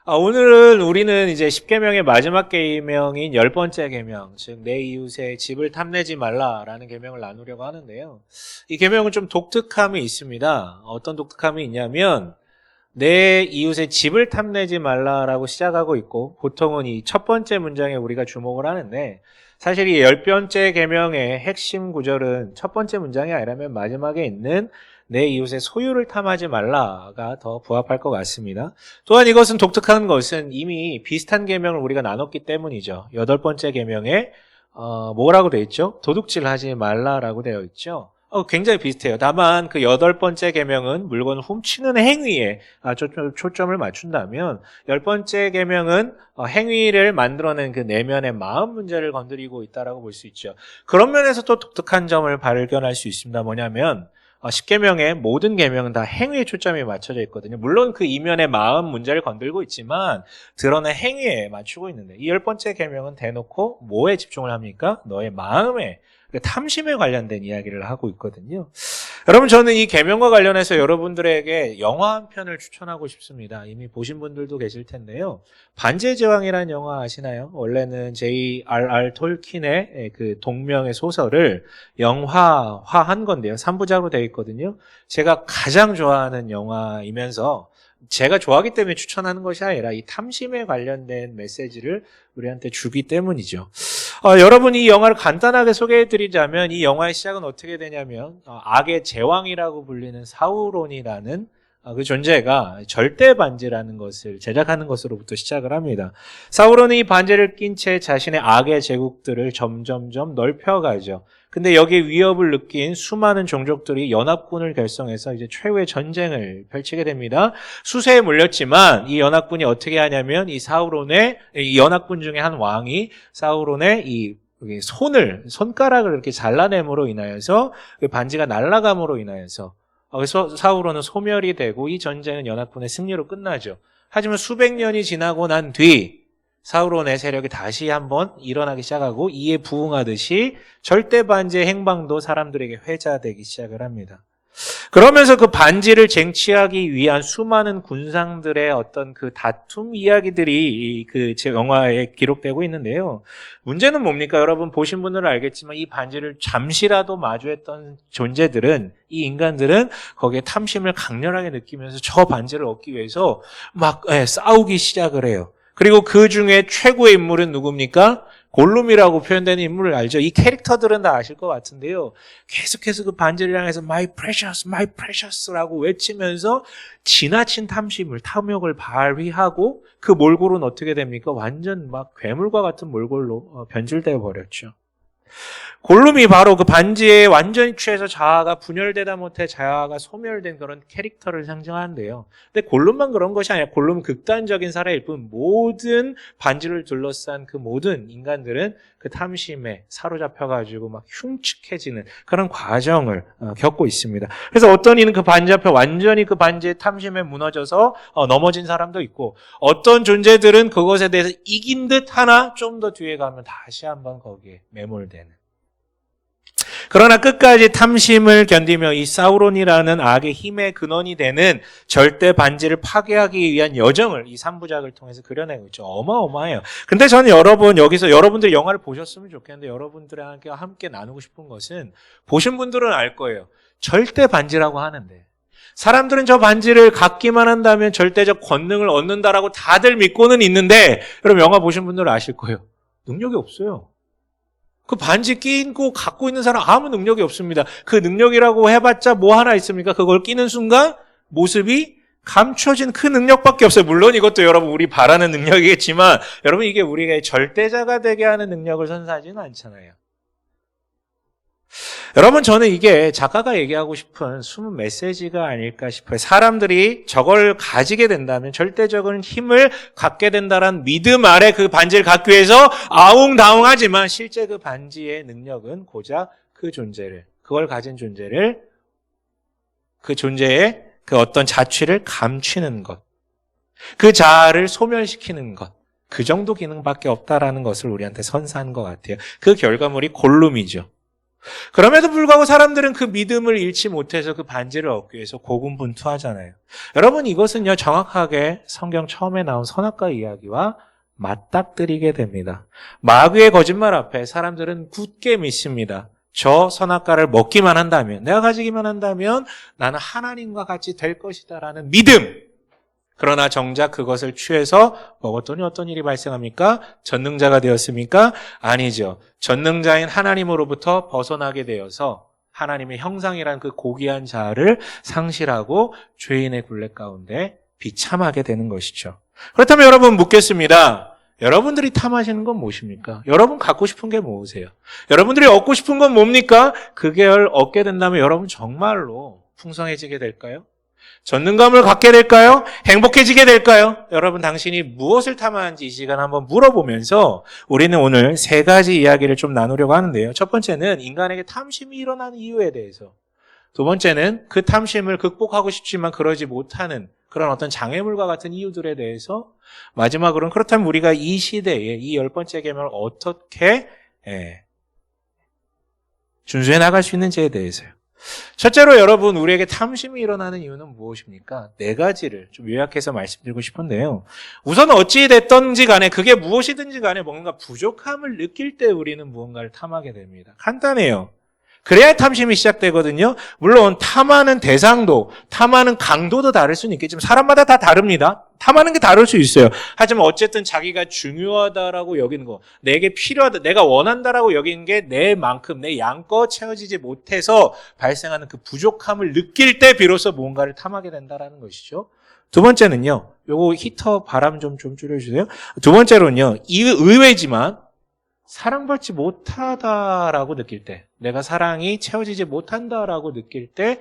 오늘은 우리는 이제 10계명의 마지막 계명인 10번째 계명, 즉 내 이웃의 집을 탐내지 말라라는 계명을 나누려고 하는데요. 이 계명은 좀 독특함이 있습니다. 어떤 독특함이 있냐면 내 이웃의 집을 탐내지 말라라고 시작하고 있고, 보통은 이 첫 번째 문장에 우리가 주목을 하는데, 사실 이 10번째 계명의 핵심 구절은 첫 번째 문장이 아니라면 마지막에 있는 내 이웃의 소유를 탐하지 말라가 더 부합할 것 같습니다. 또한 이것은 독특한 것은 이미 비슷한 계명을 우리가 나눴기 때문이죠. 8번째 계명에 뭐라고 되어 있죠? 도둑질하지 말라라고 되어 있죠. 굉장히 비슷해요. 다만 그 8번째 계명은 물건을 훔치는 행위에 초점을 맞춘다면 10번째 계명은 행위를 만들어낸 그 내면의 마음 문제를 건드리고 있다라고 볼 수 있죠. 그런 면에서 또 독특한 점을 발견할 수 있습니다. 뭐냐면 10계명의 모든 계명은 다 행위에 초점이 맞춰져 있거든요. 물론 그 이면의 마음 문제를 건들고 있지만 드러낸 행위에 맞추고 있는데, 이 10번째 계명은 대놓고 뭐에 집중을 합니까? 너의 마음에, 탐심에 관련된 이야기를 하고 있거든요. 여러분, 저는 이 계명과 관련해서 여러분들에게 영화 한 편을 추천하고 싶습니다. 이미 보신 분들도 계실 텐데요. 반지의 제왕이라는 영화 아시나요? 원래는 J.R.R. 톨킨의 그 동명의 소설을 영화화한 건데요. 3부작으로 되어 있거든요. 제가 가장 좋아하는 영화이면서 제가 좋아하기 때문에 추천하는 것이 아니라 이 탐심에 관련된 메시지를 우리한테 주기 때문이죠. 여러분, 이 영화를 간단하게 소개해드리자면 이 영화의 시작은 어떻게 되냐면 악의 제왕이라고 불리는 사우론이라는 그 존재가 절대 반지라는 것을 제작하는 것으로부터 시작을 합니다. 사우론이 이 반지를 낀 채 자신의 악의 제국들을 점점점 넓혀가죠. 근데 여기에 위협을 느낀 수많은 종족들이 연합군을 결성해서 이제 최후의 전쟁을 펼치게 됩니다. 수세에 몰렸지만 이 연합군이 어떻게 하냐면 이 연합군 중에 한 왕이 사우론의 이 손가락을 이렇게 잘라냄으로 인하여서 그 반지가 날아감으로 인하여서 그래서 사우론은 소멸이 되고 이 전쟁은 연합군의 승리로 끝나죠. 하지만 수백 년이 지나고 난 뒤 사우론의 세력이 다시 한번 일어나기 시작하고 이에 부응하듯이 절대 반지의 행방도 사람들에게 회자되기 시작을 합니다. 그러면서 그 반지를 쟁취하기 위한 수많은 군상들의 어떤 그 다툼 이야기들이 그 영화에 기록되고 있는데요. 문제는 뭡니까? 여러분 보신 분들은 알겠지만 이 반지를 잠시라도 마주했던 존재들은, 이 인간들은 거기에 탐심을 강렬하게 느끼면서 저 반지를 얻기 위해서 막 싸우기 시작을 해요. 그리고 그 중에 최고의 인물은 누굽니까? 골룸이라고 표현되는 인물을 알죠? 이 캐릭터들은 다 아실 것 같은데요. 계속해서 그 반지를 향해서 My precious, my precious라고 외치면서 지나친 탐욕을 발휘하고 그 몰골은 어떻게 됩니까? 완전 막 괴물과 같은 몰골로 변질되어 버렸죠. 골룸이 바로 그 반지에 완전히 취해서 자아가 분열되다 못해 자아가 소멸된 그런 캐릭터를 상징하는데요. 근데 골룸만 그런 것이 아니라 골룸은 극단적인 사례일 뿐 모든 반지를 둘러싼 그 모든 인간들은 그 탐심에 사로잡혀가지고 막 흉측해지는 그런 과정을 겪고 있습니다. 그래서 어떤 이는 그 반지 앞에 완전히 그 반지의 탐심에 무너져서 넘어진 사람도 있고, 어떤 존재들은 그것에 대해서 이긴 듯 하나 좀 더 뒤에 가면 다시 한번 거기에 매몰되는. 그러나 끝까지 탐심을 견디며 이 사우론이라는 악의 힘의 근원이 되는 절대 반지를 파괴하기 위한 여정을 이 3부작을 통해서 그려내고 있죠. 어마어마해요. 근데 저는 여기서 여러분들이 영화를 보셨으면 좋겠는데 여러분들에게 함께 나누고 싶은 것은, 보신 분들은 알 거예요. 절대 반지라고 하는데 사람들은 저 반지를 갖기만 한다면 절대적 권능을 얻는다라고 다들 믿고는 있는데, 여러분 영화 보신 분들은 아실 거예요. 능력이 없어요. 그 반지 끼고 갖고 있는 사람 아무 능력이 없습니다. 그 능력이라고 해봤자 뭐 하나 있습니까? 그걸 끼는 순간 모습이 감춰진 그 능력밖에 없어요. 물론 이것도 여러분 우리 바라는 능력이겠지만, 여러분 이게 우리가 절대자가 되게 하는 능력을 선사하지는 않잖아요. 여러분, 저는 이게 작가가 얘기하고 싶은 숨은 메시지가 아닐까 싶어요. 사람들이 저걸 가지게 된다면, 절대적인 힘을 갖게 된다는 믿음 아래 그 반지를 갖기 위해서 아웅다웅하지만 실제 그 반지의 능력은 고작 그걸 가진 존재를, 그 존재의 그 어떤 자취를 감추는 것, 그 자아를 소멸시키는 것, 그 정도 기능밖에 없다라는 것을 우리한테 선사한 것 같아요. 그 결과물이 골룸이죠. 그럼에도 불구하고 사람들은 그 믿음을 잃지 못해서 그 반지를 얻기 위해서 고군분투하잖아요. 여러분, 이것은요, 정확하게 성경 처음에 나온 선악과 이야기와 맞닥뜨리게 됩니다. 마귀의 거짓말 앞에 사람들은 굳게 믿습니다. 저 선악과를 먹기만 한다면, 내가 가지기만 한다면 나는 하나님과 같이 될 것이다라는 믿음. 그러나 정작 그것을 취해서 먹었더니 어떤 일이 발생합니까? 전능자가 되었습니까? 아니죠. 전능자인 하나님으로부터 벗어나게 되어서 하나님의 형상이란 그 고귀한 자아를 상실하고 죄인의 굴레 가운데 비참하게 되는 것이죠. 그렇다면 여러분 묻겠습니다. 여러분들이 탐하시는 건 무엇입니까? 여러분 갖고 싶은 게 무엇이세요? 여러분들이 얻고 싶은 건 뭡니까? 그걸 얻게 된다면 여러분 정말로 풍성해지게 될까요? 전능감을 갖게 될까요? 행복해지게 될까요? 여러분 당신이 무엇을 탐하는지 이 시간 한번 물어보면서 우리는 오늘 세 가지 이야기를 좀 나누려고 하는데요. 첫 번째는 인간에게 탐심이 일어나는 이유에 대해서, 두 번째는 그 탐심을 극복하고 싶지만 그러지 못하는 그런 어떤 장애물과 같은 이유들에 대해서, 마지막으로는 그렇다면 우리가 이 시대에 이 10번째 계명을 어떻게 준수해 나갈 수 있는지에 대해서요. 첫째로 여러분, 우리에게 탐심이 일어나는 이유는 무엇입니까? 네 가지를 좀 요약해서 말씀드리고 싶은데요. 우선 어찌 됐든지 간에, 그게 무엇이든지 간에 뭔가 부족함을 느낄 때 우리는 무언가를 탐하게 됩니다. 간단해요. 그래야 탐심이 시작되거든요. 물론 탐하는 대상도, 탐하는 강도도 다를 수는 있겠지만 사람마다 다 다릅니다. 탐하는 게 다를 수 있어요. 하지만 어쨌든 자기가 중요하다라고 여기는 거, 내게 필요하다, 내가 원한다라고 여기는 게 내만큼, 내 양껏 채워지지 못해서 발생하는 그 부족함을 느낄 때 비로소 무언가를 탐하게 된다라는 것이죠. 두 번째는요. 요거 히터 바람 좀 줄여주세요. 두 번째로는요. 의외지만 사랑받지 못하다라고 느낄 때, 내가 사랑이 채워지지 못한다라고 느낄 때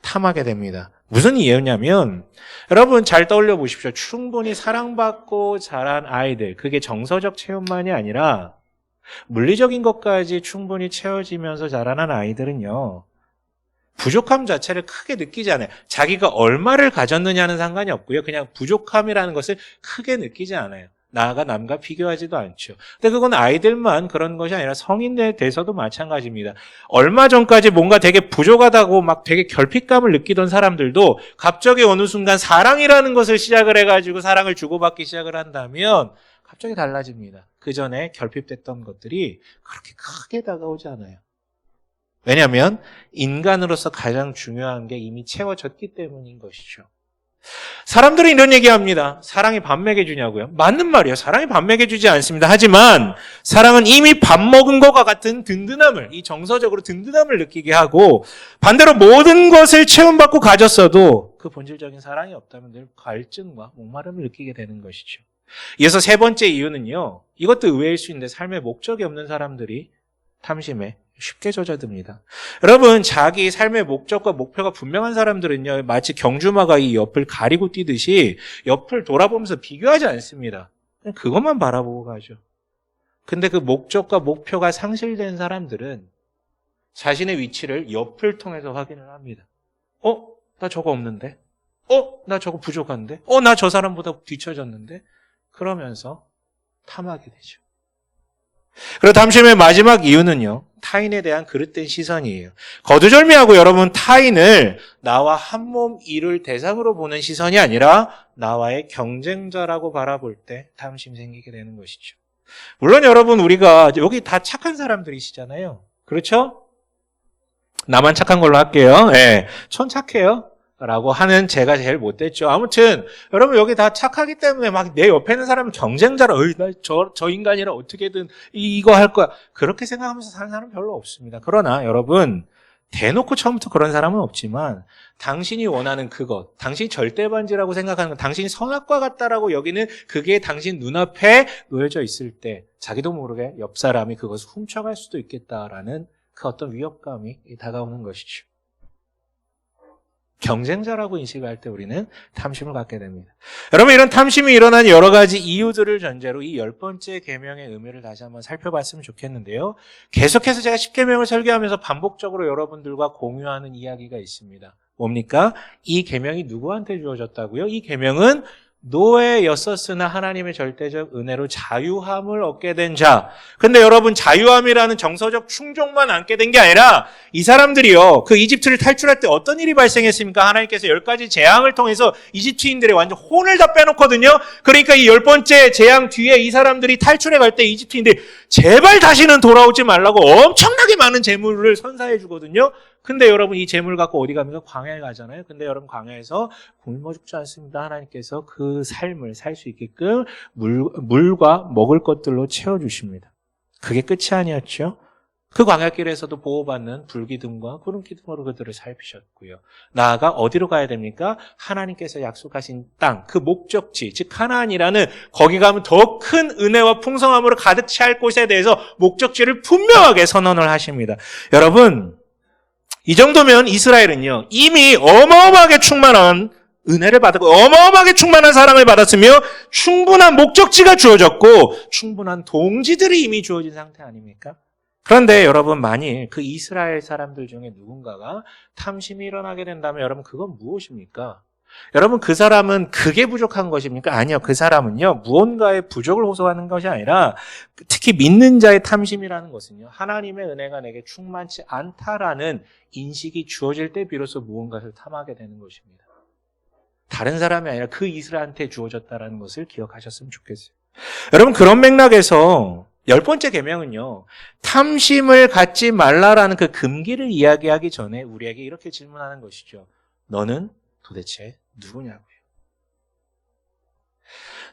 탐하게 됩니다. 무슨 이유냐면, 여러분 잘 떠올려 보십시오. 충분히 사랑받고 자란 아이들, 그게 정서적 체험만이 아니라 물리적인 것까지 충분히 채워지면서 자라난 아이들은요, 부족함 자체를 크게 느끼지 않아요. 자기가 얼마를 가졌느냐는 상관이 없고요. 그냥 부족함이라는 것을 크게 느끼지 않아요. 나가 남과 비교하지도 않죠. 근데 그건 아이들만 그런 것이 아니라 성인에 대해서도 마찬가지입니다. 얼마 전까지 뭔가 되게 부족하다고 막 되게 결핍감을 느끼던 사람들도 갑자기 어느 순간 사랑이라는 것을 시작을 해가지고 사랑을 주고받기 시작을 한다면 갑자기 달라집니다. 그 전에 결핍됐던 것들이 그렇게 크게 다가오지 않아요. 왜냐하면 인간으로서 가장 중요한 게 이미 채워졌기 때문인 것이죠. 사람들은 이런 얘기합니다. 사랑이 밥 먹여주냐고요? 맞는 말이에요. 사랑이 밥 먹여주지 않습니다. 하지만 사랑은 이미 밥 먹은 것과 같은 든든함을, 이 정서적으로 든든함을 느끼게 하고, 반대로 모든 것을 체험받고 가졌어도 그 본질적인 사랑이 없다면 늘 갈증과 목마름을 느끼게 되는 것이죠. 이어서 세 번째 이유는요. 이것도 의외일 수 있는데 삶에 목적이 없는 사람들이 탐심에 쉽게 젖어듭니다. 여러분, 자기 삶의 목적과 목표가 분명한 사람들은요, 마치 경주마가 이 옆을 가리고 뛰듯이 옆을 돌아보면서 비교하지 않습니다. 그냥 그것만 바라보고 가죠. 근데 그 목적과 목표가 상실된 사람들은 자신의 위치를 옆을 통해서 확인을 합니다. 나 저거 없는데? 나 저거 부족한데? 나 저 사람보다 뒤처졌는데? 그러면서 탐하게 되죠. 그리고 탐심의 마지막 이유는요, 타인에 대한 그릇된 시선이에요. 거두절미하고 여러분, 타인을 나와 한몸 일을 대상으로 보는 시선이 아니라 나와의 경쟁자라고 바라볼 때 탐심 생기게 되는 것이죠. 물론 여러분, 우리가 여기 다 착한 사람들이시잖아요. 그렇죠? 나만 착한 걸로 할게요. 네, 전 착해요. 라고 하는 제가 제일 못됐죠. 아무튼 여러분 여기 다 착하기 때문에 막 내 옆에 있는 사람은 경쟁자라, 저 인간이라 어떻게든 이거 할 거야, 그렇게 생각하면서 사는 사람은 별로 없습니다. 그러나 여러분, 대놓고 처음부터 그런 사람은 없지만 당신이 원하는 그것, 당신이 절대반지라고 생각하는 것, 당신이 선악과 같다라고 여기는 그게 당신 눈앞에 놓여져 있을 때 자기도 모르게 옆 사람이 그것을 훔쳐갈 수도 있겠다라는 그 어떤 위협감이 다가오는 것이죠. 경쟁자라고 인식할 때 우리는 탐심을 갖게 됩니다. 여러분, 이런 탐심이 일어난 여러 가지 이유들을 전제로 이 10번째 계명의 의미를 다시 한번 살펴봤으면 좋겠는데요. 계속해서 제가 10계명을 설교하면서 반복적으로 여러분들과 공유하는 이야기가 있습니다. 뭡니까? 이 계명이 누구한테 주어졌다고요? 이 계명은 노예였었으나 하나님의 절대적 은혜로 자유함을 얻게 된 자. 근데 여러분, 자유함이라는 정서적 충족만 안게 된 게 아니라 이 사람들이요, 그 이집트를 탈출할 때 어떤 일이 발생했습니까? 하나님께서 10가지 재앙을 통해서 이집트인들의 완전 혼을 다 빼놓거든요. 그러니까 이 10번째 재앙 뒤에 이 사람들이 탈출해 갈 때 이집트인들이 제발 다시는 돌아오지 말라고 엄청나게 많은 재물을 선사해 주거든요. 근데 여러분, 이 재물 갖고 어디 갑니까? 광야에 가잖아요. 근데 여러분, 광야에서 굶어 죽지 않습니다. 하나님께서 그 삶을 살 수 있게끔 물과 먹을 것들로 채워주십니다. 그게 끝이 아니었죠. 그 광야길에서도 보호받는 불기둥과 구름기둥으로 그들을 살피셨고요. 나아가 어디로 가야 됩니까? 하나님께서 약속하신 땅, 그 목적지, 즉 하나안이라는, 거기 가면 더 큰 은혜와 풍성함으로 가득 차할 곳에 대해서 목적지를 분명하게 선언을 하십니다. 여러분, 이 정도면 이스라엘은요, 이미 어마어마하게 충만한 은혜를 받았고 어마어마하게 충만한 사랑을 받았으며 충분한 목적지가 주어졌고 충분한 동지들이 이미 주어진 상태 아닙니까? 그런데 여러분, 만일 그 이스라엘 사람들 중에 누군가가 탐심이 일어나게 된다면 여러분, 그건 무엇입니까? 여러분, 그 사람은 그게 부족한 것입니까? 아니요. 그 사람은요, 무언가의 부족을 호소하는 것이 아니라 특히 믿는 자의 탐심이라는 것은요, 하나님의 은혜가 내게 충만치 않다라는 인식이 주어질 때 비로소 무언가를 탐하게 되는 것입니다. 다른 사람이 아니라 그 이스라엘한테 주어졌다는 것을 기억하셨으면 좋겠어요. 여러분, 그런 맥락에서 10번째 계명은요, 탐심을 갖지 말라라는 그 금기를 이야기하기 전에 우리에게 이렇게 질문하는 것이죠. 너는 도대체 누구냐고요.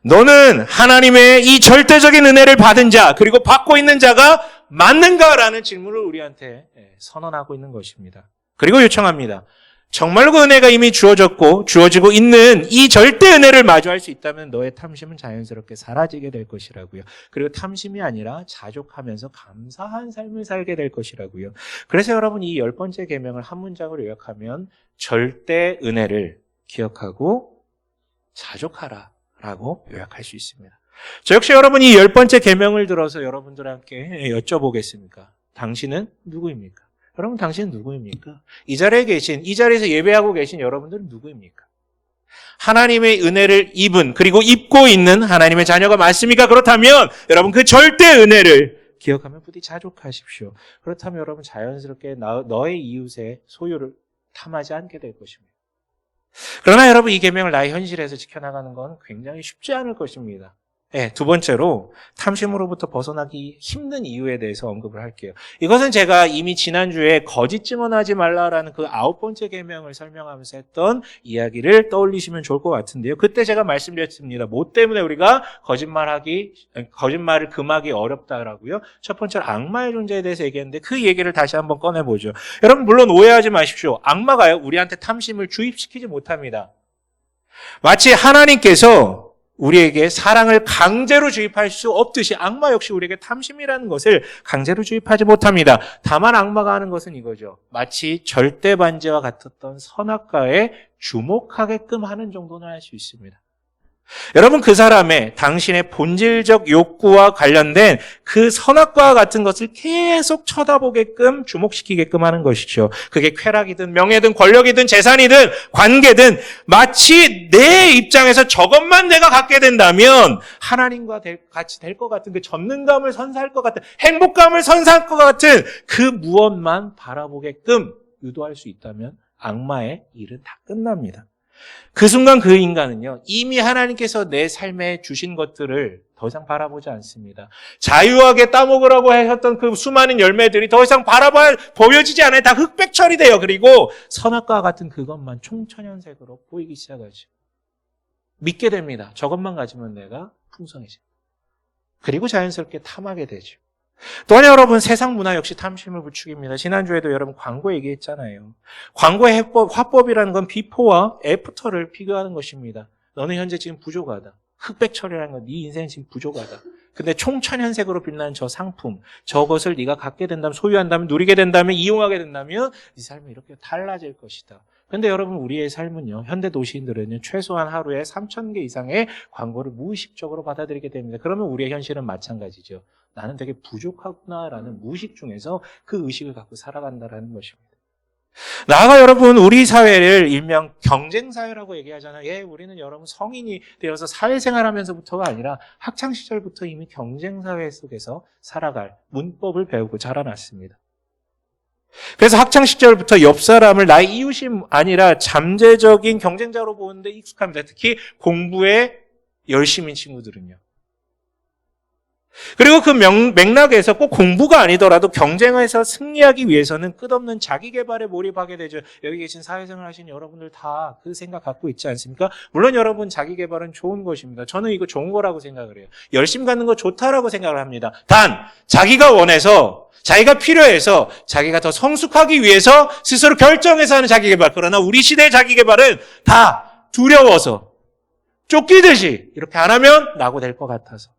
너는 하나님의 이 절대적인 은혜를 받은 자, 그리고 받고 있는 자가 맞는가라는 질문을 우리한테 선언하고 있는 것입니다. 그리고 요청합니다. 정말로 그 은혜가 이미 주어졌고 주어지고 있는 이 절대 은혜를 마주할 수 있다면 너의 탐심은 자연스럽게 사라지게 될 것이라고요. 그리고 탐심이 아니라 자족하면서 감사한 삶을 살게 될 것이라고요. 그래서 여러분, 이 10번째 계명을 한 문장으로 요약하면 절대 은혜를 기억하고 자족하라라고 요약할 수 있습니다. 저 역시 여러분, 이 10번째 계명을 들어서 여러분들께 여쭤보겠습니까? 당신은 누구입니까? 여러분, 당신은 누구입니까? 이 자리에서 예배하고 계신 여러분들은 누구입니까? 하나님의 은혜를 입은, 그리고 입고 있는 하나님의 자녀가 맞습니까? 그렇다면 여러분, 그 절대 은혜를 기억하면 부디 자족하십시오. 그렇다면 여러분, 자연스럽게 너의 이웃의 소유를 탐하지 않게 될 것입니다. 그러나 여러분, 이 계명을 나의 현실에서 지켜나가는 건 굉장히 쉽지 않을 것입니다. 네, 두 번째로 탐심으로부터 벗어나기 힘든 이유에 대해서 언급을 할게요. 이것은 제가 이미 지난주에 거짓 증언하지 말라라는 그 9번째 계명을 설명하면서 했던 이야기를 떠올리시면 좋을 것 같은데요. 그때 제가 말씀드렸습니다. 뭐 때문에 우리가 거짓말을 금하기 어렵다라고요. 첫 번째로 악마의 존재에 대해서 얘기했는데 그 얘기를 다시 한번 꺼내보죠. 여러분, 물론 오해하지 마십시오. 악마가요, 우리한테 탐심을 주입시키지 못합니다. 마치 하나님께서 우리에게 사랑을 강제로 주입할 수 없듯이 악마 역시 우리에게 탐심이라는 것을 강제로 주입하지 못합니다. 다만 악마가 하는 것은 이거죠. 마치 절대 반지와 같았던 선악과에 주목하게끔 하는 정도는 할 수 있습니다. 여러분, 그 사람의 당신의 본질적 욕구와 관련된 그 선악과와 같은 것을 계속 쳐다보게끔 주목시키게끔 하는 것이죠. 그게 쾌락이든 명예든 권력이든 재산이든 관계든 마치 내 입장에서 저것만 내가 갖게 된다면 하나님과 같이 될 것 같은 그 전능감을 선사할 것 같은 행복감을 선사할 것 같은 그 무엇만 바라보게끔 유도할 수 있다면 악마의 일은 다 끝납니다. 그 순간 그 인간은요, 이미 하나님께서 내 삶에 주신 것들을 더 이상 바라보지 않습니다. 자유하게 따먹으라고 하셨던 그 수많은 열매들이 더 이상 보여지지 않아요. 다 흑백 처리돼요. 그리고 선악과와 같은 그것만 총천연색으로 보이기 시작하죠. 믿게 됩니다. 저것만 가지면 내가 풍성해집니다. 그리고 자연스럽게 탐하게 되죠. 또한 여러분, 세상 문화 역시 탐심을 부추깁니다. 지난주에도 여러분 광고 얘기했잖아요. 광고의 화법이라는 건 비포와 애프터를 비교하는 것입니다. 너는 현재 지금 부족하다. 흑백 처리라는 건 네 인생은 지금 부족하다. 근데 총천연색으로 빛나는 저 상품, 저것을 네가 갖게 된다면, 소유한다면, 누리게 된다면, 이용하게 된다면 네 삶이 이렇게 달라질 것이다. 근데 여러분, 우리의 삶은요, 현대 도시인들은요, 최소한 하루에 3,000개 이상의 광고를 무의식적으로 받아들이게 됩니다. 그러면 우리의 현실은 마찬가지죠. 나는 되게 부족하구나라는 무의식 중에서 그 의식을 갖고 살아간다라는 것입니다. 나아가 여러분, 우리 사회를 일명 경쟁사회라고 얘기하잖아요. 예, 우리는 여러분 성인이 되어서 사회생활하면서부터가 아니라 학창시절부터 이미 경쟁사회 속에서 살아갈 문법을 배우고 자라났습니다. 그래서 학창시절부터 옆 사람을 나의 이웃이 아니라 잠재적인 경쟁자로 보는데 익숙합니다. 특히 공부에 열심인 친구들은요. 그리고 그 맥락에서 꼭 공부가 아니더라도 경쟁에서 승리하기 위해서는 끝없는 자기 개발에 몰입하게 되죠. 여기 계신 사회생활 하신 여러분들 다 그 생각 갖고 있지 않습니까? 물론 여러분 자기 개발은 좋은 것입니다. 저는 이거 좋은 거라고 생각을 해요. 열심 갖는 거 좋다라고 생각을 합니다. 단 자기가 원해서, 자기가 필요해서, 자기가 더 성숙하기 위해서 스스로 결정해서 하는 자기 개발. 그러나 우리 시대의 자기 개발은 다 두려워서 쫓기듯이 이렇게 안 하면 낙오될 것 같아서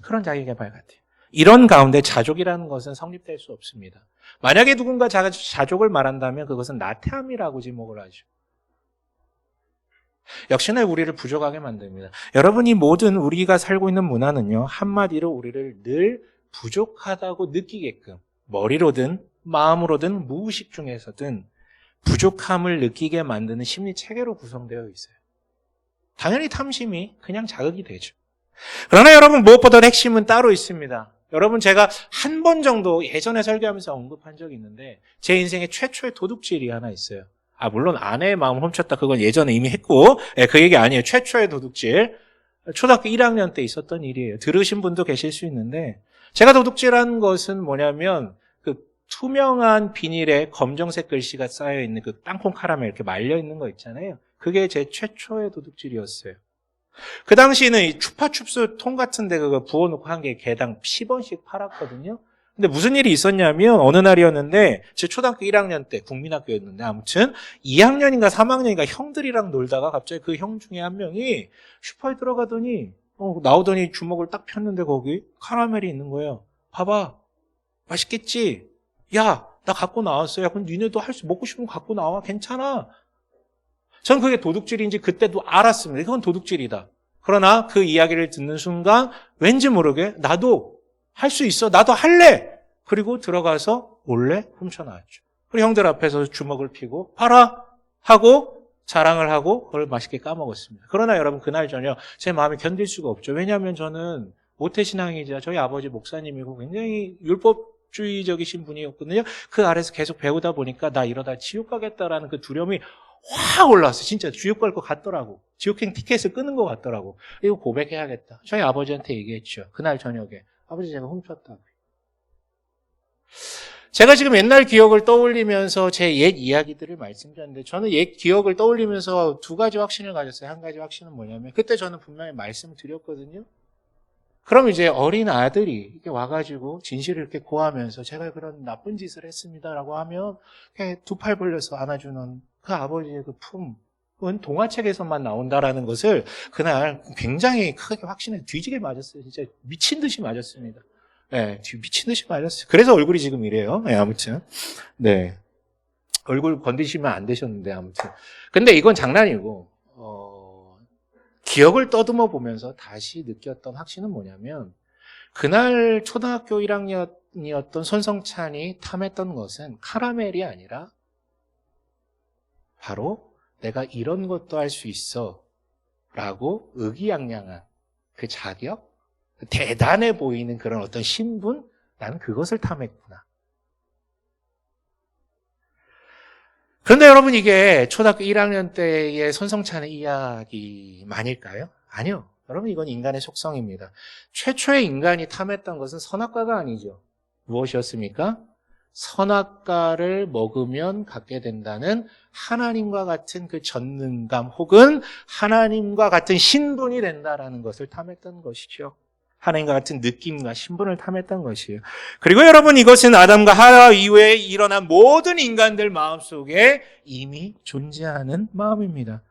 그런 자기개발 같아요. 이런 가운데 자족이라는 것은 성립될 수 없습니다. 만약에 누군가 자족을 말한다면 그것은 나태함이라고 지목을 하죠. 역시나 우리를 부족하게 만듭니다. 여러분이 모든 우리가 살고 있는 문화는요, 한마디로 우리를 늘 부족하다고 느끼게끔 머리로든 마음으로든 무의식 중에서든 부족함을 느끼게 만드는 심리 체계로 구성되어 있어요. 당연히 탐심이 그냥 자극이 되죠. 그러나 여러분 무엇보다 핵심은 따로 있습니다. 여러분 제가 한 번 정도 예전에 설교하면서 언급한 적이 있는데 제 인생의 최초의 도둑질이 하나 있어요. 물론 아내의 마음을 훔쳤다. 그건 예전에 이미 했고 그 얘기 아니에요. 최초의 도둑질. 초등학교 1학년 때 있었던 일이에요. 들으신 분도 계실 수 있는데 제가 도둑질한 것은 뭐냐면 그 투명한 비닐에 검정색 글씨가 쌓여있는 그 땅콩 카라멜 이렇게 말려있는 거 있잖아요. 그게 제 최초의 도둑질이었어요. 그 당시에는 이 추파춥스 통 같은데 그거 부어놓고 한 개 개당 10원씩 팔았거든요. 근데 무슨 일이 있었냐면 어느 날이었는데 제 초등학교 1학년 때 국민학교였는데 아무튼 2학년인가 3학년인가 형들이랑 놀다가 갑자기 그 형 중에 한 명이 슈퍼에 들어가더니 나오더니 주먹을 딱 폈는데 거기 카라멜이 있는 거예요. 봐봐. 맛있겠지? 야, 나 갖고 나왔어. 야, 그럼 니네도 먹고 싶으면 갖고 나와. 괜찮아. 전 그게 도둑질인지 그때도 알았습니다. 그건 도둑질이다. 그러나 그 이야기를 듣는 순간 왠지 모르게 나도 할 수 있어. 나도 할래. 그리고 들어가서 몰래 훔쳐나왔죠. 그리고 형들 앞에서 주먹을 펴고 봐라 하고 자랑을 하고 그걸 맛있게 까먹었습니다. 그러나 여러분 그날 저녁 제 마음이 견딜 수가 없죠. 왜냐하면 저는 모태신앙이자 저희 아버지 목사님이고 굉장히 율법주의적이신 분이었거든요. 그 아래서 계속 배우다 보니까 나 이러다 지옥 가겠다라는 그 두려움이 확 올라왔어요. 진짜 지옥 갈 것 같더라고. 지옥행 티켓을 끊은 것 같더라고. 이거 고백해야겠다. 저희 아버지한테 얘기했죠. 그날 저녁에. 아버지 제가 훔쳤다고. 제가 지금 옛날 기억을 떠올리면서 제 옛 이야기들을 말씀드렸는데 저는 옛 기억을 떠올리면서 두 가지 확신을 가졌어요. 한 가지 확신은 뭐냐면 그때 저는 분명히 말씀드렸거든요. 그럼 이제 어린 아들이 이렇게 와가지고 진실을 이렇게 고하면서 제가 그런 나쁜 짓을 했습니다라고 하면 그냥 두 팔 벌려서 안아주는 그 아버지의 그 품은 동화책에서만 나온다라는 것을 그날 굉장히 크게 확신해 뒤지게 맞았어요. 진짜 미친 듯이 맞았습니다. 네, 미친 듯이 맞았어요. 그래서 얼굴이 지금 이래요. 네, 아무튼. 네. 얼굴 건드시면 안 되셨는데, 아무튼. 근데 이건 장난이고, 기억을 떠듬어 보면서 다시 느꼈던 확신은 뭐냐면, 그날 초등학교 1학년이었던 손성찬이 탐했던 것은 카라멜이 아니라, 바로 내가 이런 것도 할 수 있어. 라고 의기양양한 그 자격? 대단해 보이는 그런 어떤 신분? 나는 그것을 탐했구나. 그런데 여러분 이게 초등학교 1학년 때의 손성찬의 이야기만일까요? 아니요. 여러분 이건 인간의 속성입니다. 최초의 인간이 탐했던 것은 선악과가 아니죠. 무엇이었습니까? 선악과를 먹으면 갖게 된다는 하나님과 같은 그 전능감 혹은 하나님과 같은 신분이 된다라는 것을 탐했던 것이죠. 하나님과 같은 느낌과 신분을 탐했던 것이에요. 그리고 여러분 이것은 아담과 하와 이후에 일어난 모든 인간들 마음속에 이미 존재하는 마음입니다.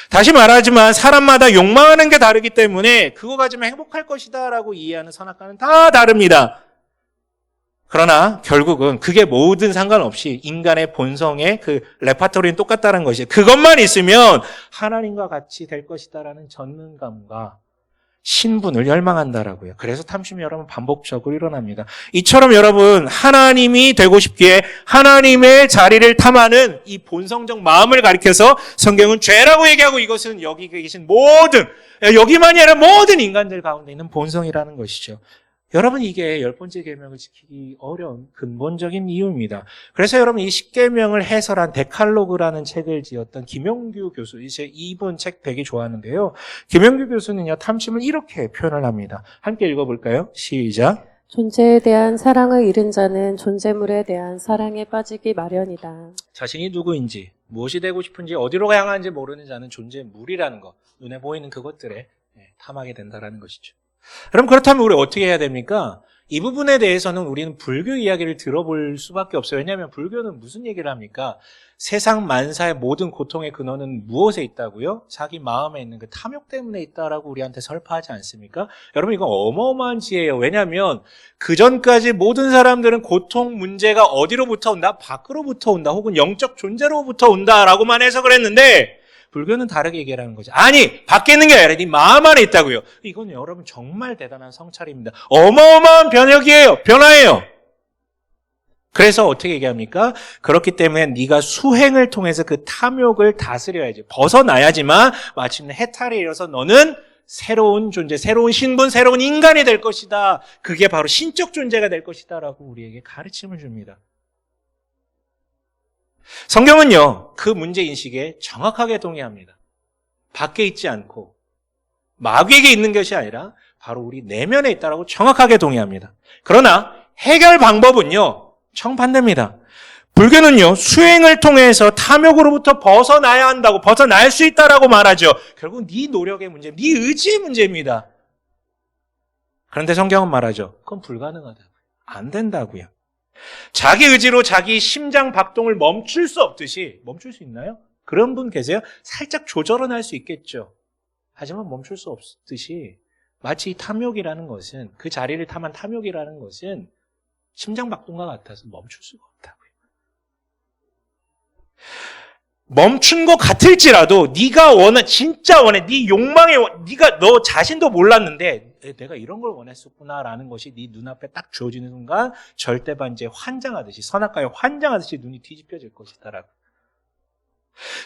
다시 말하지만 사람마다 욕망하는 게 다르기 때문에 그거 가지면 행복할 것이다 라고 이해하는 선악과는 다 다릅니다. 그러나 결국은 그게 모든 상관없이 인간의 본성의 그 레파토리는 똑같다는 것이에요. 그것만 있으면 하나님과 같이 될 것이다라는 전능감과 신분을 열망한다라고요. 그래서 탐심이 여러분 반복적으로 일어납니다. 이처럼 여러분 하나님이 되고 싶기에 하나님의 자리를 탐하는 이 본성적 마음을 가리켜서 성경은 죄라고 얘기하고 이것은 여기 계신 여기만이 아니라 모든 인간들 가운데 있는 본성이라는 것이죠. 여러분 이게 10번째 계명을 지키기 어려운 근본적인 이유입니다. 그래서 여러분 이 10계명을 해설한 데칼로그라는 책을 지었던 김용규 교수, 이분 책 되게 좋아하는데요. 김용규 교수는요, 탐심을 이렇게 표현을 합니다. 함께 읽어볼까요? 시작. 존재에 대한 사랑을 잃은 자는 존재물에 대한 사랑에 빠지기 마련이다. 자신이 누구인지, 무엇이 되고 싶은지, 어디로 향하는지 모르는 자는 존재물이라는 것, 눈에 보이는 그것들에 탐하게 된다는 것이죠. 그럼 그렇다면 우리 어떻게 해야 됩니까? 이 부분에 대해서는 우리는 불교 이야기를 들어볼 수밖에 없어요. 왜냐하면 불교는 무슨 얘기를 합니까? 세상 만사의 모든 고통의 근원은 무엇에 있다고요? 자기 마음에 있는 그 탐욕 때문에 있다라고 우리한테 설파하지 않습니까? 여러분 이거 어마어마한 지혜예요. 왜냐하면 그 전까지 모든 사람들은 고통 문제가 어디로부터 온다? 밖으로부터 온다. 혹은 영적 존재로부터 온다라고만 해석을 했는데 불교는 다르게 얘기하는 거죠. 아니, 밖에 있는 게 아니라 네 마음 안에 있다고요. 이건 여러분 정말 대단한 성찰입니다. 어마어마한 변화예요. 그래서 어떻게 얘기합니까? 그렇기 때문에 네가 수행을 통해서 그 탐욕을 다스려야지. 벗어나야지만 마침내 해탈에 이르러서 너는 새로운 존재, 새로운 신분, 새로운 인간이 될 것이다. 그게 바로 신적 존재가 될 것이다 라고 우리에게 가르침을 줍니다. 성경은요, 그 문제인식에 정확하게 동의합니다. 밖에 있지 않고 마귀에게 있는 것이 아니라 바로 우리 내면에 있다라고 정확하게 동의합니다. 그러나 해결 방법은요, 정반대입니다. 불교는요, 수행을 통해서 탐욕으로부터 벗어나야 한다고, 벗어날 수 있다라고 말하죠. 결국 네 노력의 문제, 네 의지의 문제입니다. 그런데 성경은 말하죠. 그건 불가능하다고요. 안 된다고요. 자기 의지로 자기 심장 박동을 멈출 수 없듯이, 멈출 수 있나요? 그런 분 계세요? 살짝 조절은 할 수 있겠죠. 하지만 멈출 수 없듯이 마치 이 탐욕이라는 것은, 그 자리를 탐한 탐욕이라는 것은 심장 박동과 같아서 멈출 수가 없다고요. 멈춘 것 같을지라도 네가 진짜 원해, 네 욕망에, 네가 너 자신도 몰랐는데 내가 이런 걸 원했었구나라는 것이 네 눈앞에 딱 주어지는 순간 절대반지에 환장하듯이, 선악과에 환장하듯이 눈이 뒤집혀질 것이다라고.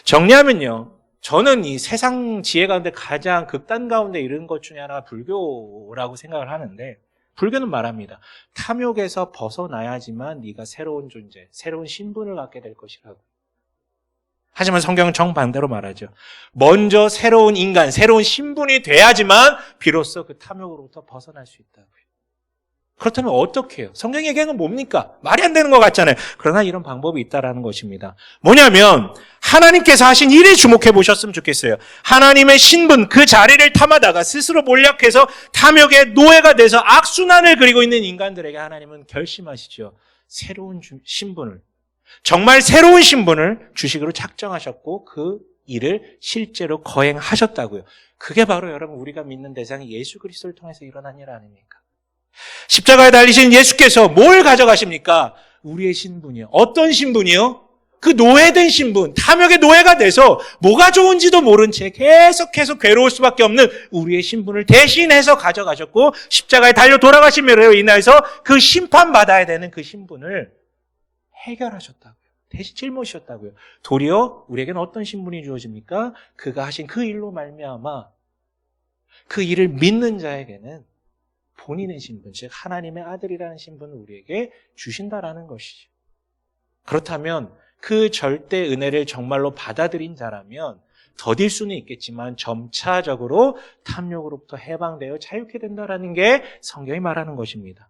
정리하면요, 저는 이 세상 지혜 가운데 가장 극단 가운데 이른 것 중에 하나가 불교라고 생각을 하는데, 불교는 말합니다. 탐욕에서 벗어나야지만 네가 새로운 존재, 새로운 신분을 갖게 될 것이라고. 하지만 성경은 정반대로 말하죠. 먼저 새로운 인간, 새로운 신분이 돼야지만 비로소 그 탐욕으로부터 벗어날 수 있다고요. 그렇다면 어떻게 해요? 성경이 얘기하는 건 뭡니까? 말이 안 되는 것 같잖아요. 그러나 이런 방법이 있다라는 것입니다. 뭐냐면 하나님께서 하신 일에 주목해 보셨으면 좋겠어요. 하나님의 신분, 그 자리를 탐하다가 스스로 몰락해서 탐욕의 노예가 돼서 악순환을 그리고 있는 인간들에게 하나님은 결심하시죠. 새로운 신분을, 정말 새로운 신분을 주시기로 작정하셨고 그 일을 실제로 거행하셨다고요. 그게 바로 여러분 우리가 믿는 대상이 예수 그리스도를 통해서 일어난 일 아닙니까? 십자가에 달리신 예수께서 뭘 가져가십니까? 우리의 신분이요. 어떤 신분이요? 그 노예된 신분, 탐욕의 노예가 돼서 뭐가 좋은지도 모른 채 계속해서 괴로울 수밖에 없는 우리의 신분을 대신해서 가져가셨고 십자가에 달려 돌아가심으로 인해서 그 심판받아야 되는 그 신분을 해결하셨다고요. 대신 짊어지셨다고요. 도리어 우리에게는 어떤 신분이 주어집니까? 그가 하신 그 일로 말미암아 그 일을 믿는 자에게는 본인의 신분, 즉 하나님의 아들이라는 신분을 우리에게 주신다라는 것이죠. 그렇다면 그 절대 은혜를 정말로 받아들인 자라면 더딜 수는 있겠지만 점차적으로 탐욕으로부터 해방되어 자유케 된다라는 게 성경이 말하는 것입니다.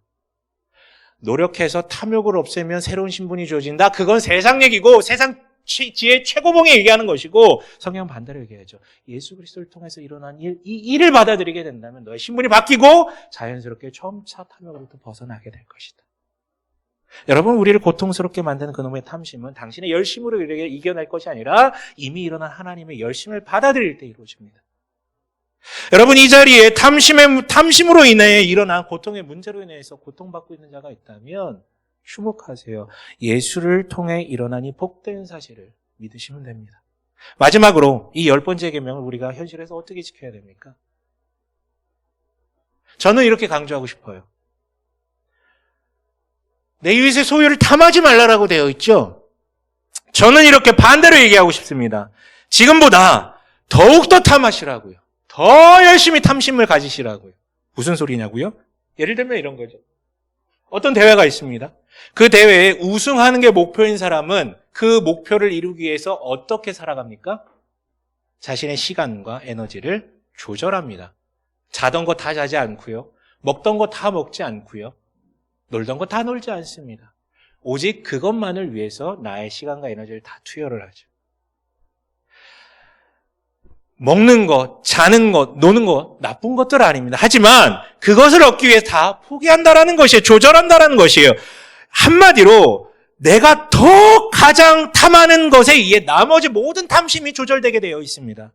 노력해서 탐욕을 없애면 새로운 신분이 주어진다. 그건 세상 얘기고 세상 지혜 최고봉에 얘기하는 것이고 성경은 반대로 얘기하죠. 예수 그리스도를 통해서 일어난 일, 이 일을 받아들이게 된다면 너의 신분이 바뀌고 자연스럽게 점차 탐욕으로부터 벗어나게 될 것이다. 여러분, 우리를 고통스럽게 만드는 그놈의 탐심은 당신의 열심으로 이겨낼 것이 아니라 이미 일어난 하나님의 열심을 받아들일 때 이루어집니다. 여러분, 이 자리에 탐심으로 인해 일어난 고통의 문제로 인해서 고통받고 있는 자가 있다면 주목하세요. 예수를 통해 일어난 이 복된 사실을 믿으시면 됩니다. 마지막으로 이 10번째 계명을 우리가 현실에서 어떻게 지켜야 됩니까? 저는 이렇게 강조하고 싶어요. 내 이웃의 소유를 탐하지 말라라고 되어 있죠. 저는 이렇게 반대로 얘기하고 싶습니다. 지금보다 더욱더 탐하시라고요. 더 열심히 탐심을 가지시라고요. 무슨 소리냐고요? 예를 들면 이런 거죠. 어떤 대회가 있습니다. 그 대회에 우승하는 게 목표인 사람은 그 목표를 이루기 위해서 어떻게 살아갑니까? 자신의 시간과 에너지를 조절합니다. 자던 거 다 자지 않고요. 먹던 거 다 먹지 않고요. 놀던 거 다 놀지 않습니다. 오직 그것만을 위해서 나의 시간과 에너지를 다 투여를 하죠. 먹는 것, 자는 것, 노는 것 나쁜 것들 아닙니다. 하지만 그것을 얻기 위해 다 포기한다라는 것이에요. 조절한다라는 것이에요. 한마디로 내가 더 가장 탐하는 것에 의해 나머지 모든 탐심이 조절되게 되어 있습니다.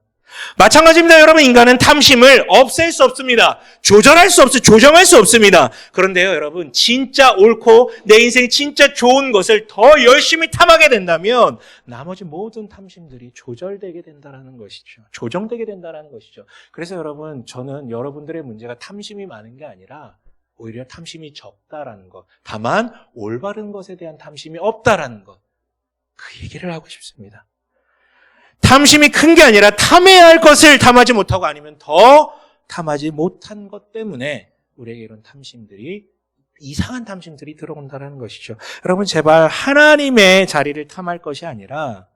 마찬가지입니다. 여러분, 인간은 탐심을 없앨 수 없습니다. 조절할 수 없어요. 조정할 수 없습니다. 그런데요, 여러분, 진짜 옳고 내 인생이 진짜 좋은 것을 더 열심히 탐하게 된다면 나머지 모든 탐심들이 조절되게 된다는 것이죠. 조정되게 된다는 것이죠. 그래서 여러분, 저는 여러분들의 문제가 탐심이 많은 게 아니라 오히려 탐심이 적다라는 것, 다만 올바른 것에 대한 탐심이 없다라는 것, 그 얘기를 하고 싶습니다. 탐심이 큰 게 아니라 탐해야 할 것을 탐하지 못하고 아니면 더 탐하지 못한 것 때문에 우리에게 이런 탐심들이, 이상한 탐심들이 들어온다는 것이죠. 여러분, 제발 하나님의 자리를 탐할 것이 아니라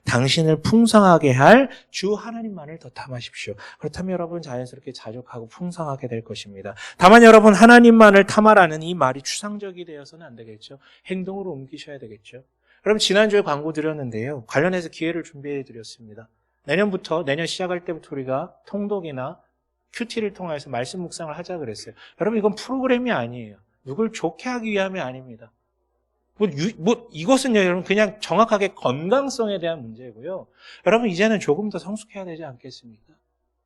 당신을 풍성하게 할 주 하나님만을 더 탐하십시오. 그렇다면 여러분 자연스럽게 자족하고 풍성하게 될 것입니다. 다만 여러분, 하나님만을 탐하라는 이 말이 추상적이 되어서는 안 되겠죠. 행동으로 옮기셔야 되겠죠. 여러분, 지난주에 광고 드렸는데요. 관련해서 기회를 준비해 드렸습니다. 내년 시작할 때부터 우리가 통독이나 큐티를 통해서 말씀 묵상을 하자 그랬어요. 여러분, 이건 프로그램이 아니에요. 누굴 좋게 하기 위함이 아닙니다. 이것은요, 여러분, 그냥 정확하게 건강성에 대한 문제고요. 여러분, 이제는 조금 더 성숙해야 되지 않겠습니까?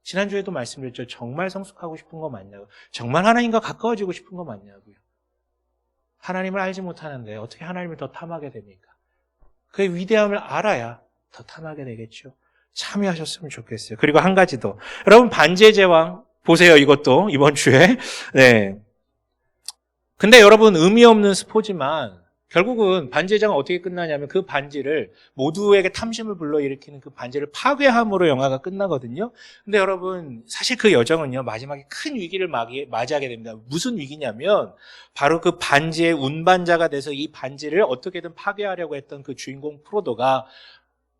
지난주에도 말씀드렸죠. 정말 성숙하고 싶은 거 맞냐고. 정말 하나님과 가까워지고 싶은 거 맞냐고요. 하나님을 알지 못하는데 어떻게 하나님을 더 탐하게 됩니까? 그의 위대함을 알아야 더 탐하게 되겠죠. 참여하셨으면 좋겠어요. 그리고 한 가지 더. 여러분, 반지의 제왕 보세요. 이것도 이번 주에. 네. 근데 여러분, 의미 없는 스포지만 결국은 반지의 제왕은 어떻게 끝나냐면 그 반지를, 모두에게 탐심을 불러일으키는 그 반지를 파괴함으로 영화가 끝나거든요. 근데 여러분, 사실 그 여정은요, 마지막에 큰 위기를 맞이하게 됩니다. 무슨 위기냐면 바로 그 반지의 운반자가 돼서 이 반지를 어떻게든 파괴하려고 했던 그 주인공 프로도가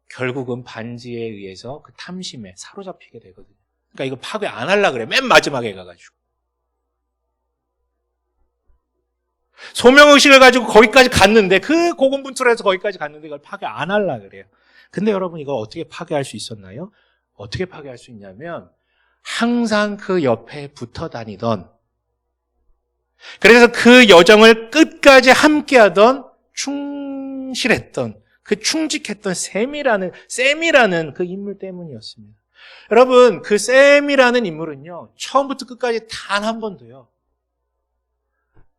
결국은 반지에 의해서 그 탐심에 사로잡히게 되거든요. 그러니까 이거 파괴 안 하려고 그래. 맨 마지막에 가가지고. 소명의식을 가지고 거기까지 갔는데, 그 고군분투해서 거기까지 갔는데 이걸 파괴 안 하려고 그래요. 근데 여러분, 이걸 어떻게 파괴할 수 있었나요? 어떻게 파괴할 수 있냐면 항상 그 옆에 붙어 다니던, 그래서 그 여정을 끝까지 함께하던, 충실했던, 그 충직했던 샘이라는 그 인물 때문이었습니다. 여러분, 그 샘이라는 인물은요, 처음부터 끝까지 단 한 번도요,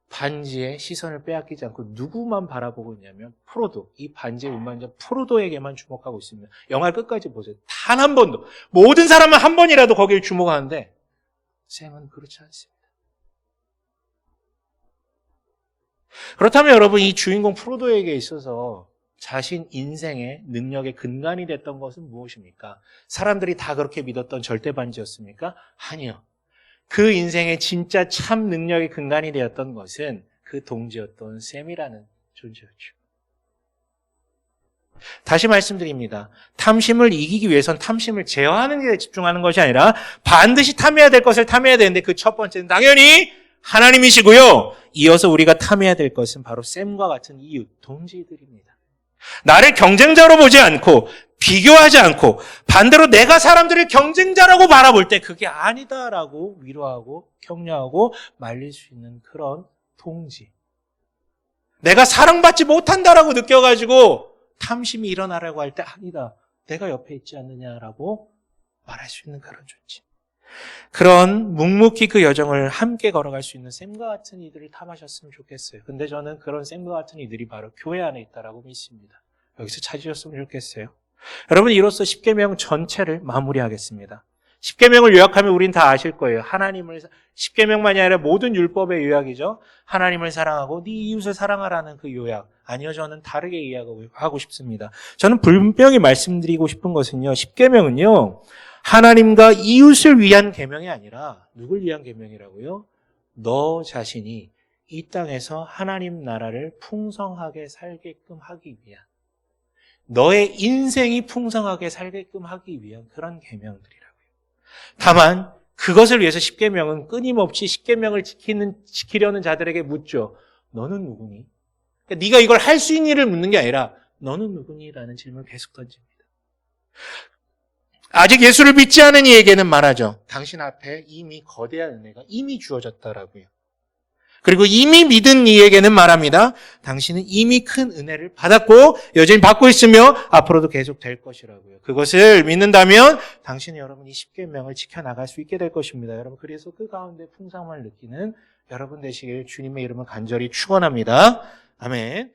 반지의 시선을 빼앗기지 않고 누구만 바라보고 있냐면 프로도, 이 반지의 운반자 프로도에게만 주목하고 있습니다. 영화를 끝까지 보세요. 단 한 번도. 모든 사람은 한 번이라도 거기를 주목하는데 샘은 그렇지 않습니다. 그렇다면 여러분, 이 주인공 프로도에게 있어서 자신 인생의 능력의 근간이 됐던 것은 무엇입니까? 사람들이 다 그렇게 믿었던 절대 반지였습니까? 아니요. 그 인생의 진짜 참 능력의 근간이 되었던 것은 그 동지였던 샘이라는 존재였죠. 다시 말씀드립니다. 탐심을 이기기 위해선 탐심을 제어하는 데 집중하는 것이 아니라 반드시 탐해야 될 것을 탐해야 되는데, 그 첫 번째는 당연히 하나님이시고요. 이어서 우리가 탐해야 될 것은 바로 샘과 같은 이웃, 동지들입니다. 나를 경쟁자로 보지 않고 비교하지 않고 반대로 내가 사람들을 경쟁자라고 바라볼 때 그게 아니다라고 위로하고 격려하고 말릴 수 있는 그런 동지. 내가 사랑받지 못한다라고 느껴가지고 탐심이 일어나라고 할 때 아니다, 내가 옆에 있지 않느냐라고 말할 수 있는 그런 존재. 그런 묵묵히 그 여정을 함께 걸어갈 수 있는 샘과 같은 이들을 탐하셨으면 좋겠어요. 근데 저는 그런 샘과 같은 이들이 바로 교회 안에 있다라고 믿습니다. 여기서 찾으셨으면 좋겠어요. 여러분, 이로써 십계명 전체를 마무리하겠습니다. 십계명을 요약하면 우린 다 아실 거예요. 십계명만이 아니라 모든 율법의 요약이죠. 하나님을 사랑하고 네 이웃을 사랑하라는 그 요약. 아니요, 저는 다르게 이해하고 싶습니다. 저는 분명히 말씀드리고 싶은 것은요. 십계명은요. 하나님과 이웃을 위한 계명이 아니라 누굴 위한 계명이라고요? 너 자신이 이 땅에서 하나님 나라를 풍성하게 살게끔 하기 위한, 너의 인생이 풍성하게 살게끔 하기 위한 그런 계명들이라고요. 다만 그것을 위해서 십계명은 끊임없이 십계명을 지키려는 자들에게 묻죠. 너는 누구니? 그러니까 네가 이걸 할 수 있는 일을 묻는 게 아니라 너는 누구니?라는 질문을 계속 던집니다. 아직 예수를 믿지 않은 이에게는 말하죠. 당신 앞에 이미 거대한 은혜가 이미 주어졌다라고요. 그리고 이미 믿은 이에게는 말합니다. 당신은 이미 큰 은혜를 받았고 여전히 받고 있으며 앞으로도 계속 될 것이라고요. 그것을 믿는다면 당신은 여러분이 십계명을 지켜나갈 수 있게 될 것입니다. 여러분, 그래서 그 가운데 풍성함을 느끼는 여러분 되시길 주님의 이름을 간절히 축원합니다. 아멘.